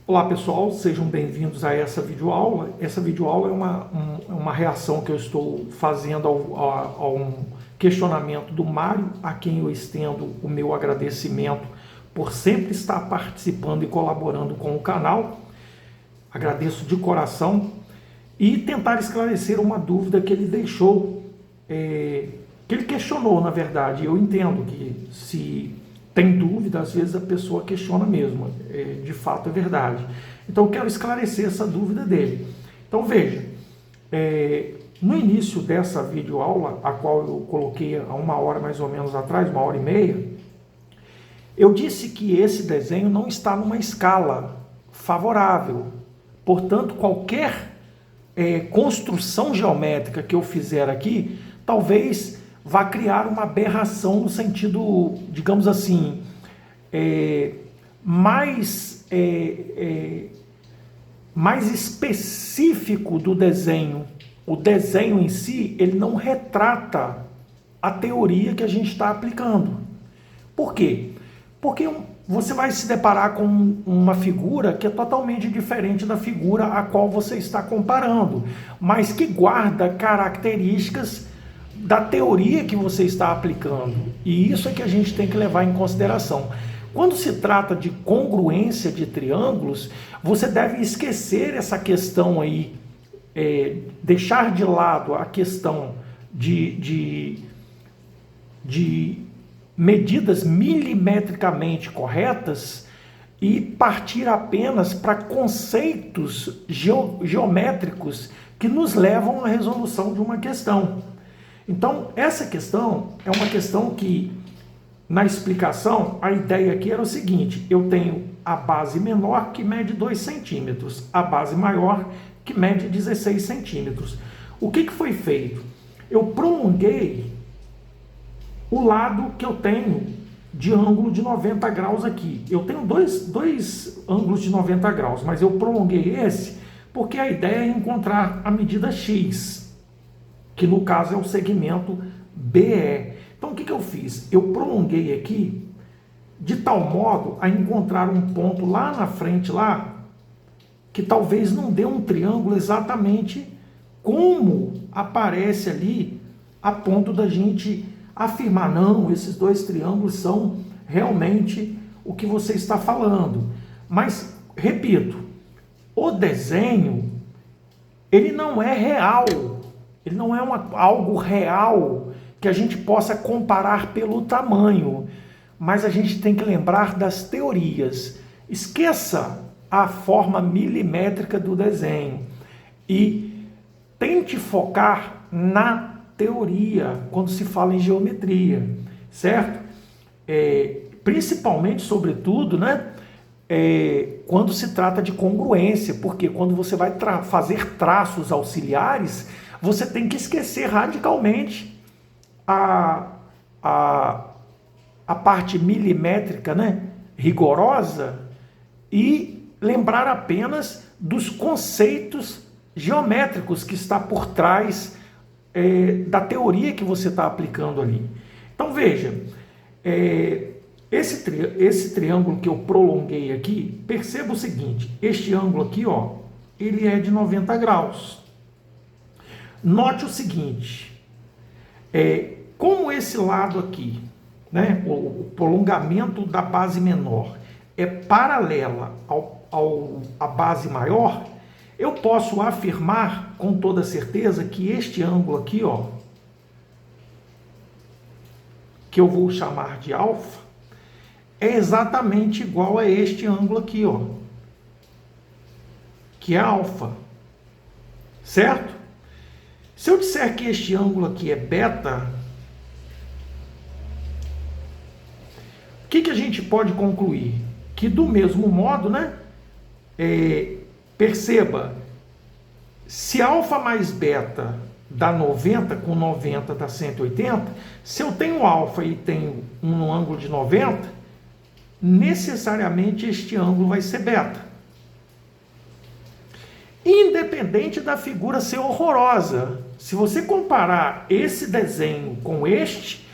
Olá pessoal, sejam bem-vindos a essa videoaula. Essa videoaula é uma reação que eu estou fazendo a um questionamento do Mário, a quem eu estendo o meu agradecimento por sempre estar participando e colaborando com o canal. Agradeço de coração e tentar esclarecer uma dúvida que ele deixou, que ele questionou, na verdade. Eu entendo que se tem dúvida, às vezes a pessoa questiona mesmo, de fato é verdade. Então eu quero esclarecer essa dúvida dele. Então veja, no início dessa videoaula, a qual eu coloquei há 1 hora mais ou menos atrás, 1 hora e meia, eu disse que esse desenho não está numa escala favorável. Portanto, qualquer construção geométrica que eu fizer aqui, talvez vá criar uma aberração no sentido, digamos assim, mais específico do desenho. O desenho em si, ele não retrata a teoria que a gente está aplicando. Por quê? Porque você vai se deparar com uma figura que é totalmente diferente da figura a qual você está comparando, mas que guarda características da teoria que você está aplicando. E isso é que a gente tem que levar em consideração. Quando se trata de congruência de triângulos, você deve esquecer essa questão aí, deixar de lado a questão de medidas milimetricamente corretas e partir apenas para conceitos geométricos que nos levam à resolução de uma questão. Então, essa questão é uma questão que, na explicação, a ideia aqui era o seguinte: eu tenho a base menor que mede 2 centímetros, a base maior que mede 16 centímetros. O que foi feito? Eu prolonguei o lado que eu tenho de ângulo de 90 graus aqui. Eu tenho dois ângulos de 90 graus, mas eu prolonguei esse porque a ideia é encontrar a medida X, que no caso é o segmento BE. Então o que eu fiz? Eu prolonguei aqui de tal modo a encontrar um ponto lá na frente, lá, que talvez não dê um triângulo exatamente como aparece ali, a ponto da gente afirmar, não, esses 2 triângulos são realmente o que você está falando. Mas, repito, o desenho, ele não é real. Ele não é algo real que a gente possa comparar pelo tamanho, mas a gente tem que lembrar das teorias. Esqueça a forma milimétrica do desenho e tente focar na teoria quando se fala em geometria, certo? Principalmente, sobretudo, né? Quando se trata de congruência, porque quando você vai fazer traços auxiliares, você tem que esquecer radicalmente a parte milimétrica, né, rigorosa, e lembrar apenas dos conceitos geométricos que está por trás da teoria que você está aplicando ali. Então veja, esse triângulo que eu prolonguei aqui, perceba o seguinte: este ângulo aqui, ó, ele é de 90 graus. Note o seguinte, como esse lado aqui, né, o prolongamento da base menor é paralela à base maior, eu posso afirmar com toda certeza que este ângulo aqui, ó, que eu vou chamar de alfa, é exatamente igual a este ângulo aqui, ó, que é alfa, certo? Se eu disser que este ângulo aqui é beta, o que a gente pode concluir? Que do mesmo modo, né? Perceba, se alfa mais beta dá 90, com 90 dá 180, se eu tenho alfa e tenho um ângulo de 90, necessariamente este ângulo vai ser beta. Independente da figura ser horrorosa, se você comparar esse desenho com este,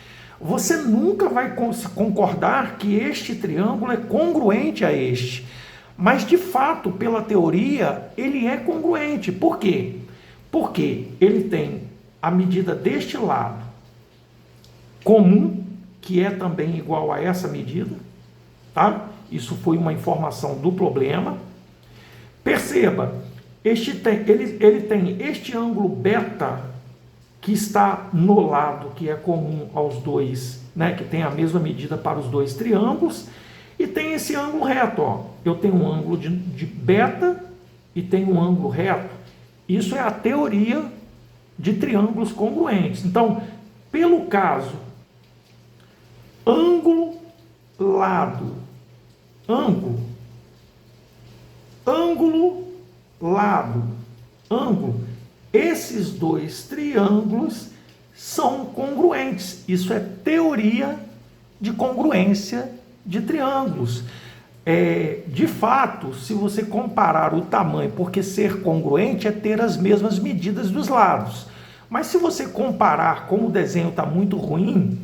você nunca vai concordar que este triângulo é congruente a este. Mas, de fato, pela teoria, ele é congruente. Por quê? Porque ele tem a medida deste lado comum, que é também igual a essa medida, tá? Isso foi uma informação do problema. Perceba, ele tem este ângulo beta, que está no lado que é comum aos dois, né? Que tem a mesma medida para os dois triângulos, e tem esse ângulo reto, ó. Eu tenho um ângulo de beta e tenho um ângulo reto. Isso é a teoria de triângulos congruentes. Então, pelo caso, ângulo, lado, ângulo, lado, ângulo, esses dois triângulos são congruentes. Isso é teoria de congruência de triângulos. De fato, se você comparar o tamanho, porque ser congruente é ter as mesmas medidas dos lados. Mas se você comparar, como o desenho está muito ruim,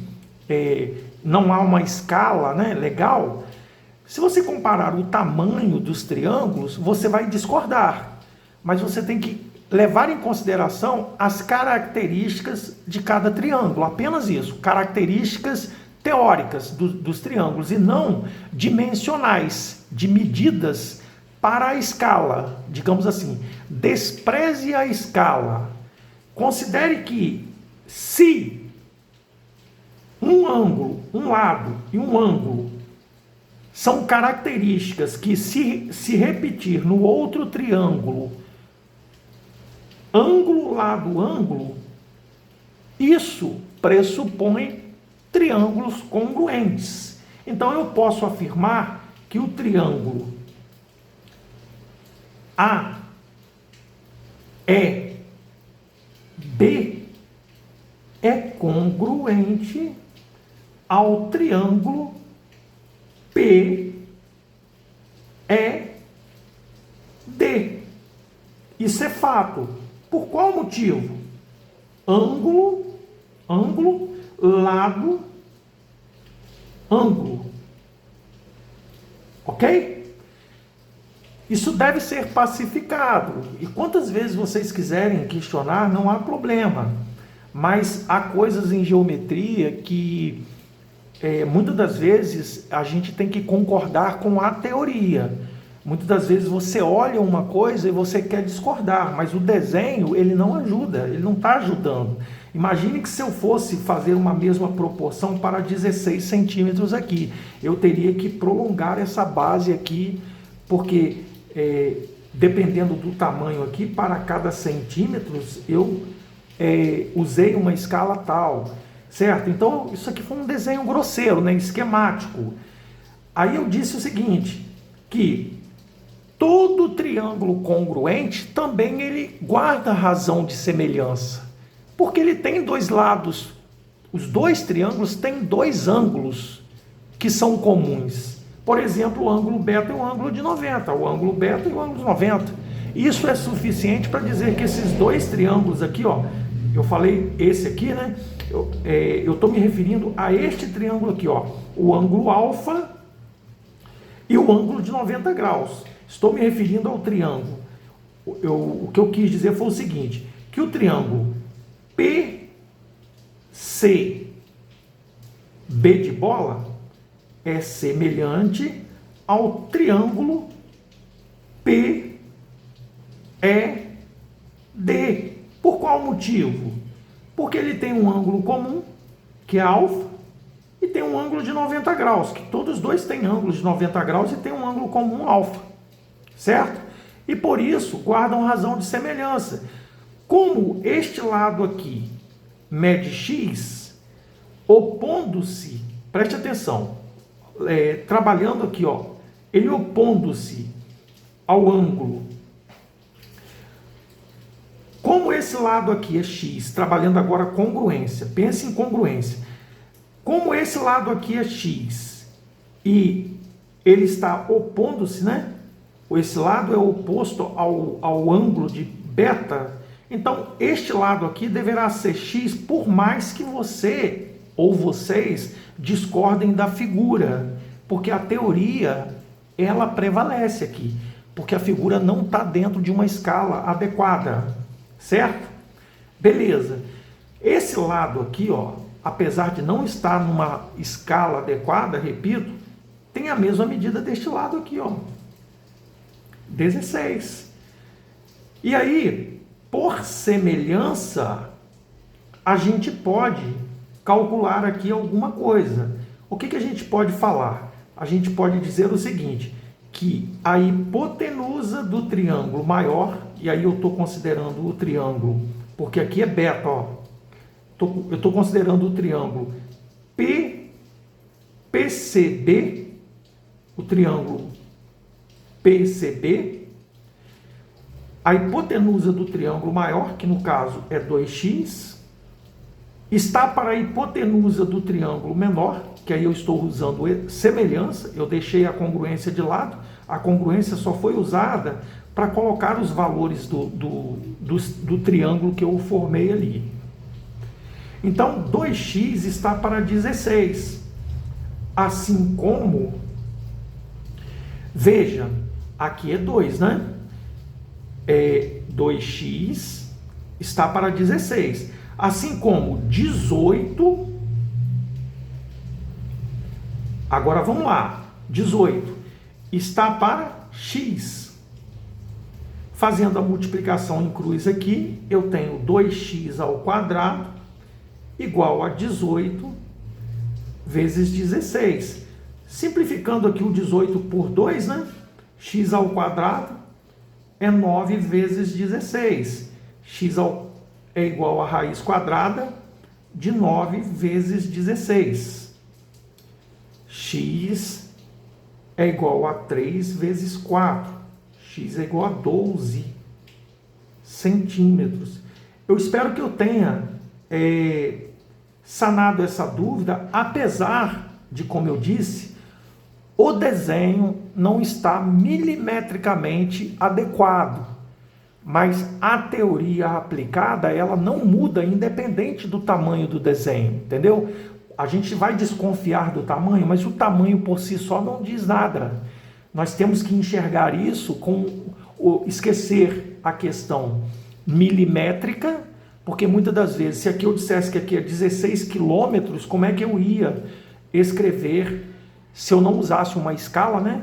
não há uma escala, né, legal, se você comparar o tamanho dos triângulos, você vai discordar. Mas você tem que levar em consideração as características de cada triângulo, apenas isso, características teóricas dos triângulos e não dimensionais, de medidas para a escala, digamos assim. Despreze a escala. Considere que se um ângulo, um lado e um ângulo são características que se repetir no outro triângulo, ângulo, lado, ângulo, isso pressupõe triângulos congruentes. Então eu posso afirmar que o triângulo AEB é congruente ao triângulo PED. Isso é fato. Por qual motivo? Ângulo, lado, ângulo. Ok? Isso deve ser pacificado. E quantas vezes vocês quiserem questionar, não há problema. Mas há coisas em geometria que muitas das vezes a gente tem que concordar com a teoria. Muitas das vezes você olha uma coisa e você quer discordar, mas o desenho ele não ajuda, ele não está ajudando. Imagine que se eu fosse fazer uma mesma proporção para 16 centímetros aqui, eu teria que prolongar essa base aqui, porque dependendo do tamanho aqui, para cada centímetros, eu usei uma escala tal, certo? Então, isso aqui foi um desenho grosseiro, né, esquemático. Aí eu disse o seguinte, que todo triângulo congruente também ele guarda razão de semelhança, porque ele tem dois lados. Os dois triângulos têm dois ângulos que são comuns. Por exemplo, o ângulo beta e o ângulo de 90, o ângulo beta e o ângulo de 90. Isso é suficiente para dizer que esses dois triângulos aqui, ó, eu falei esse aqui, né? Eu estou me referindo a este triângulo aqui, ó, o ângulo alfa e o ângulo de 90 graus. Estou me referindo ao triângulo. O que eu quis dizer foi o seguinte, que o triângulo PCB de bola é semelhante ao triângulo PED. Por qual motivo? Porque ele tem um ângulo comum, que é alfa, e tem um ângulo de 90 graus, que todos dois têm ângulos de 90 graus e tem um ângulo comum alfa, certo? E por isso guardam razão de semelhança. Como este lado aqui mede x, opondo-se, preste atenção, trabalhando aqui, ó, ele opondo-se ao ângulo. Como esse lado aqui é x, trabalhando agora congruência, pense em congruência. Como esse lado aqui é x e ele está opondo-se, né? Esse lado é oposto ao ângulo de beta, então este lado aqui deverá ser x, por mais que você ou vocês discordem da figura, porque a teoria ela prevalece aqui, porque a figura não está dentro de uma escala adequada, certo? Beleza. Esse lado aqui, ó, apesar de não estar numa escala adequada, repito, tem a mesma medida deste lado aqui, ó, 16. E aí, por semelhança, a gente pode calcular aqui alguma coisa. O que a gente pode falar? A gente pode dizer o seguinte, que a hipotenusa do triângulo maior, e aí eu estou considerando o triângulo, porque aqui é beta, ó, eu estou considerando o triângulo PCB, o triângulo PCB, a hipotenusa do triângulo maior, que no caso é 2x, está para a hipotenusa do triângulo menor, que aí eu estou usando semelhança, eu deixei a congruência de lado, a congruência só foi usada para colocar os valores do triângulo que eu formei ali. Então, 2x está para 16, assim como, veja, aqui é 2, né? 2x está para 16, assim como 18, agora vamos lá, 18 está para x. Fazendo a multiplicação em cruz aqui, eu tenho 2x ao quadrado igual a 18 vezes 16. Simplificando aqui o 18 por 2, né? X ao quadrado é 9 vezes 16. É igual a raiz quadrada de 9 vezes 16. X é igual a 3 vezes 4. X é igual a 12 centímetros. Eu espero que eu tenha sanado essa dúvida, apesar de, como eu disse, o desenho não está milimetricamente adequado, mas a teoria aplicada, ela não muda independente do tamanho do desenho, entendeu? A gente vai desconfiar do tamanho, mas o tamanho por si só não diz nada. Nós temos que enxergar isso esquecer a questão milimétrica, porque muitas das vezes, se aqui eu dissesse que aqui é 16 quilômetros, como é que eu ia escrever, se eu não usasse uma escala, né?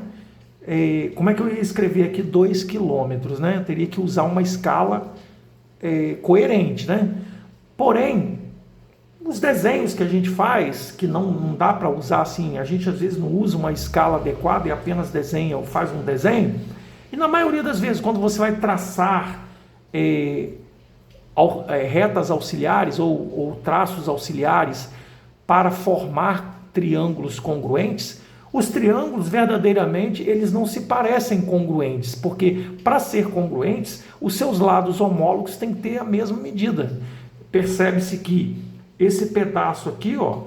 Como é que eu ia escrever aqui 2 quilômetros, né? Eu teria que usar uma escala coerente, né? Porém, os desenhos que a gente faz, que não dá para usar assim, a gente às vezes não usa uma escala adequada e apenas desenha ou faz um desenho, e na maioria das vezes, quando você vai traçar retas auxiliares ou traços auxiliares para formar triângulos congruentes, os triângulos verdadeiramente eles não se parecem congruentes, porque para ser congruentes, os seus lados homólogos têm que ter a mesma medida. Percebe-se que esse pedaço aqui, ó,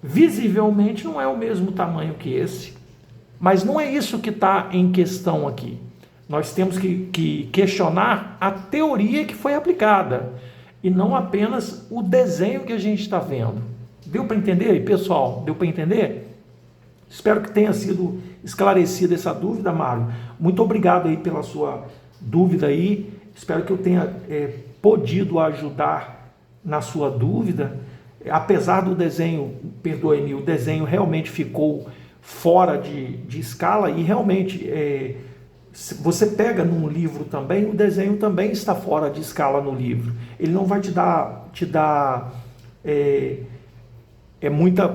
visivelmente não é o mesmo tamanho que esse, mas não é isso que está em questão aqui. Nós temos que questionar a teoria que foi aplicada e não apenas o desenho que a gente está vendo. Deu para entender aí, pessoal? Deu para entender? Espero que tenha sido esclarecida essa dúvida, Mário. Muito obrigado aí pela sua dúvida aí. Espero que eu tenha podido ajudar na sua dúvida. Apesar do desenho, perdoe-me, o desenho realmente ficou fora de escala e realmente... você pega num livro também, o desenho também está fora de escala no livro. Ele não vai te dar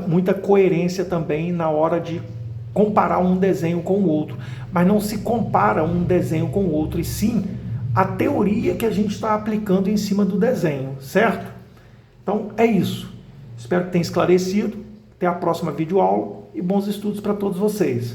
muita coerência também na hora de comparar um desenho com o outro. Mas não se compara um desenho com o outro, e sim a teoria que a gente está aplicando em cima do desenho, certo? Então é isso. Espero que tenha esclarecido. Até a próxima videoaula e bons estudos para todos vocês.